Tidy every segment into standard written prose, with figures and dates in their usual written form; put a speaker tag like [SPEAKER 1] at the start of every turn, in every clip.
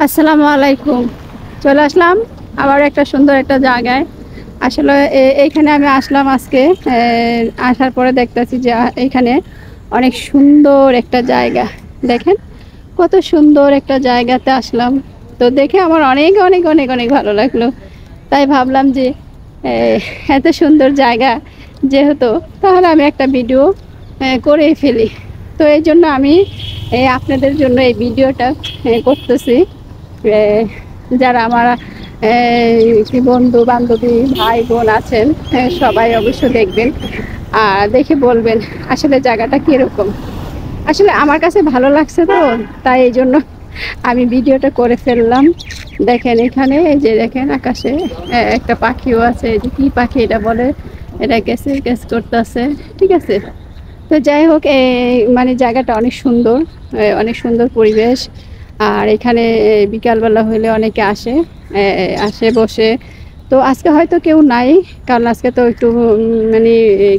[SPEAKER 1] আসসালামু আলাইকুম। চলে আসলাম আবার একটা সুন্দর একটা জায়গায়। আসলে এইখানে আমি আসলাম আজকে। আসার পরে দেখতেছি যে এইখানে অনেক সুন্দর একটা জায়গা। দেখেন কত সুন্দর একটা জায়গাতে আসলাম। তো দেখে আমার অনেক অনেক অনেক অনেক ভালো লাগলো। তাই ভাবলাম যে এত সুন্দর জায়গা যেহেতু, তাহলে আমি একটা ভিডিও করেই ফেলি। তো এই জন্য আমি আপনাদের জন্য এই ভিডিওটা করতেছি। যারা আমার কি বন্ধু বান্ধবী ভাই বোন আছেন, সবাই অবশ্য দেখবেন আর দেখে বলবেন আসলে জায়গাটা কীরকম। আসলে আমার কাছে ভালো লাগছে, তো তাই এই জন্য আমি ভিডিওটা করে ফেললাম। দেখেন এখানে এই যে দেখেন আকাশে একটা পাখিও আছে। এই যে কী পাখি এটা বলে, এটা কেসে কেস করতেছে। ঠিক আছে, তো যাই হোক, মানে জায়গাটা অনেক সুন্দর, অনেক সুন্দর পরিবেশ। আর এখানে বিকালবেলা হলে অনেকে আসে, আসে বসে। তো আজকে হয়তো কেউ নাই, কারণ আজকে তো একটু মানে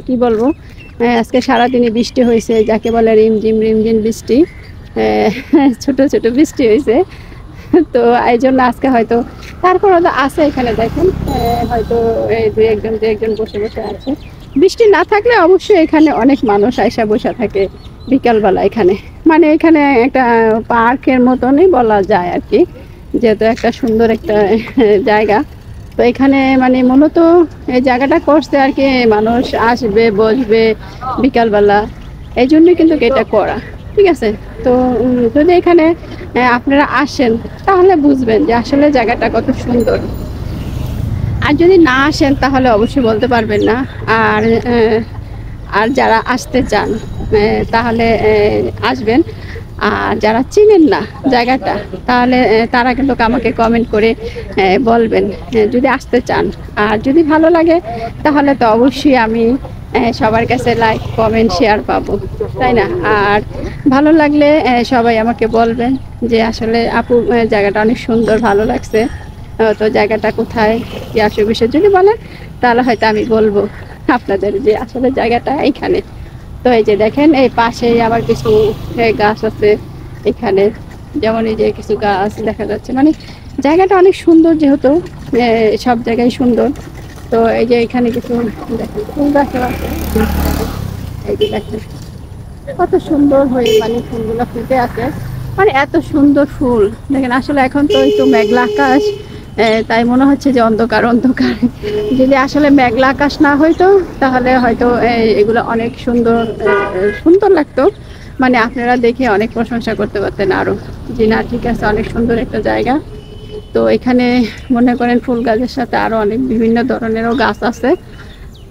[SPEAKER 1] কি বলবো, আজকে সারাদিনই বৃষ্টি হয়েছে, যাকে বলে রিমঝিম রিমঝিম বৃষ্টি। ছোট ছোট বৃষ্টি হয়েছে। তো এই জন্য আজকে হয়তো, তারপরে তো আছে এখানে দেখেন, হয়তো এই দু একজন বসে বসে আছে। বৃষ্টি না থাকলে অবশ্যই এখানে অনেক মানুষ আইসা বসে থাকে বিকালবেলা এখানে। মানে এখানে একটা পার্কের মতনই বলা যায় আর কি, যেহেতু একটা সুন্দর একটা জায়গা। তো এখানে মানে মূলত এই জায়গাটা করছে আর কি, মানুষ আসবে বসবে বিকালবেলা, এই জন্যই কিন্তু এটা করা। ঠিক আছে, তো যদি এখানে আপনারা আসেন তাহলে বুঝবেন যে আসলে জায়গাটা কত সুন্দর। আর যদি না আসেন তাহলে অবশ্যই বলতে পারবেন না। আর আর যারা আসতে চান তাহলে আসবেন। আর যারা চিনেন না জায়গাটা, তাহলে তারা কিন্তু আমাকে কমেন্ট করে বলবেন যদি আসতে চান। আর যদি ভালো লাগে তাহলে তো অবশ্যই আমি সবার কাছে লাইক কমেন্ট শেয়ার পাবো, তাই না? আর ভালো লাগলে সবাই আমাকে বলবেন যে আসলে আপু জায়গাটা অনেক সুন্দর, ভালো লাগছে। তো জায়গাটা কোথায়, কি আসে বিষয় যদি বলেন তাহলে হয়তো আমি বলবো আপনাদের যে আসলে জায়গাটা এইখানে। তো এই যে দেখেন এই পাশেই আবার কিছু গাছ আছে এখানে, যেমন এই যে কিছু গাছ দেখা যাচ্ছে। মানে জায়গাটা অনেক সুন্দর, যেহেতু সব জায়গায় সুন্দর। তো এই যে এখানে কিছু দেখেন ফুল গাছ আছে। এই যে দেখেন কত সুন্দর হয়ে মানে ফুলগুলো ফুটে আছে। মানে এত সুন্দর ফুল দেখেন। আসলে এখন তো একটু মেঘলা আকাশ, তাই মনে হচ্ছে যে অন্ধকার অন্ধকার। যদি আসলে মেঘলা আকাশ না হইতো তাহলে হয়তো এগুলো অনেক সুন্দর সুন্দর লাগতো। মানে আপনারা দেখে অনেক প্রশংসা করতে পারতেন আরো, যে না ঠিক আছে অনেক সুন্দর একটা জায়গা। তো এখানে মনে করেন ফুল গাছের সাথে আরো অনেক বিভিন্ন ধরনেরও গাছ আছে।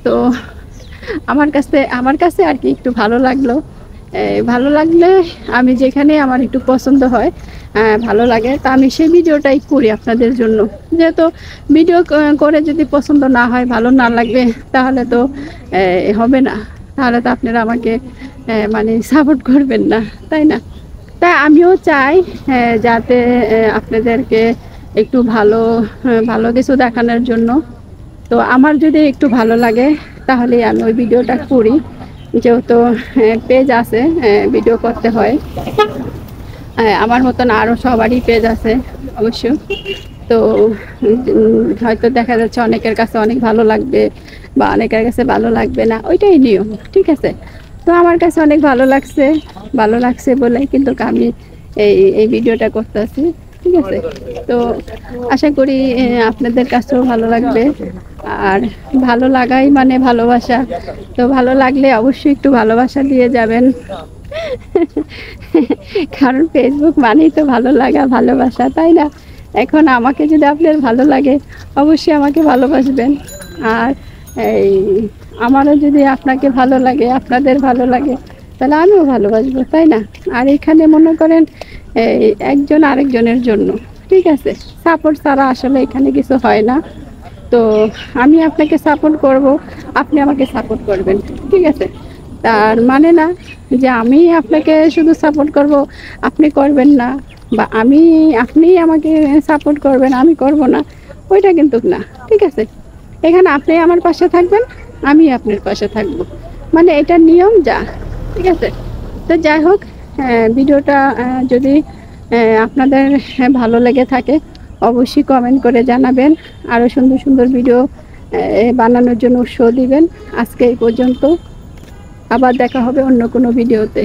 [SPEAKER 1] তো আমার কাছে আর কি একটু ভালো লাগলো। ভালো লাগলে আমি যেখানে আমার একটু পছন্দ হয়, ভালো লাগে, তা আমি সেই ভিডিওটাই করি আপনাদের জন্য। যেহেতু ভিডিও করে যদি পছন্দ না হয়, ভালো না লাগবে, তাহলে তো হবে না। তাহলে তো আপনারা আমাকে মানে সাপোর্ট করবেন না, তাই না? তাই আমিও চাই যাতে আপনাদেরকে একটু ভালো ভালো কিছু দেখানোর জন্য। তো আমার যদি একটু ভালো লাগে তাহলে আমি ওই ভিডিওটা করি। যেহেতু পেজ আছে, ভিডিও করতে হয়। আমার মতন আরও সবারই পেজ আছে অবশ্য। তো হয়তো দেখা যাচ্ছে অনেকের কাছে অনেক ভালো লাগবে বা অনেকের কাছে ভালো লাগবে না, ওইটাই নিয়ম। ঠিক আছে, তো আমার কাছে অনেক ভালো লাগছে বলেই কিন্তু আমি এই ভিডিওটা করতেছি। ঠিক আছে, তো আশা করি আপনাদের কাছেও ভালো লাগবে। আর ভালো লাগাই মানে ভালোবাসা। তো ভালো লাগলে অবশ্যই একটু ভালোবাসা দিয়ে যাবেন। কারণ ফেসবুক মানেই তো ভালো লাগা ভালোবাসা, তাই না? এখন আমাকে যদি আপনার ভালো লাগে অবশ্যই আমাকে ভালোবাসবেন। আর এই আমারও যদি আপনাকে ভালো লাগে, আপনাদের ভালো লাগে, তাহলে আমিও ভালোবাসবো, তাই না? আর এখানে মনে করেন এই একজন আরেকজনের জন্য। ঠিক আছে, সাপোর্ট ছাড়া আসলে এখানে কিছু হয় না। তো আমি আপনাকে সাপোর্ট করব, আপনি আমাকে সাপোর্ট করবেন। ঠিক আছে, তার মানে না যে আমি আপনাকে শুধু সাপোর্ট করব আপনি করবেন না, বা আপনি আমাকে সাপোর্ট করবেন আমি করব না, ওইটা কিন্তু না। ঠিক আছে, এখানে আপনি আমার পাশে থাকবেন, আমি আপনার পাশে থাকব, মানে এটা নিয়ম যা। ঠিক আছে, তো যাই হোক, ভিডিওটা যদি আপনাদের ভালো লেগে থাকে অবশ্যই কমেন্ট করে জানাবেন, আরও সুন্দর সুন্দর ভিডিও বানানোর জন্য উৎসাহ দিবেন। আজকে এই পর্যন্ত, আবার দেখা হবে অন্য কোনো ভিডিওতে।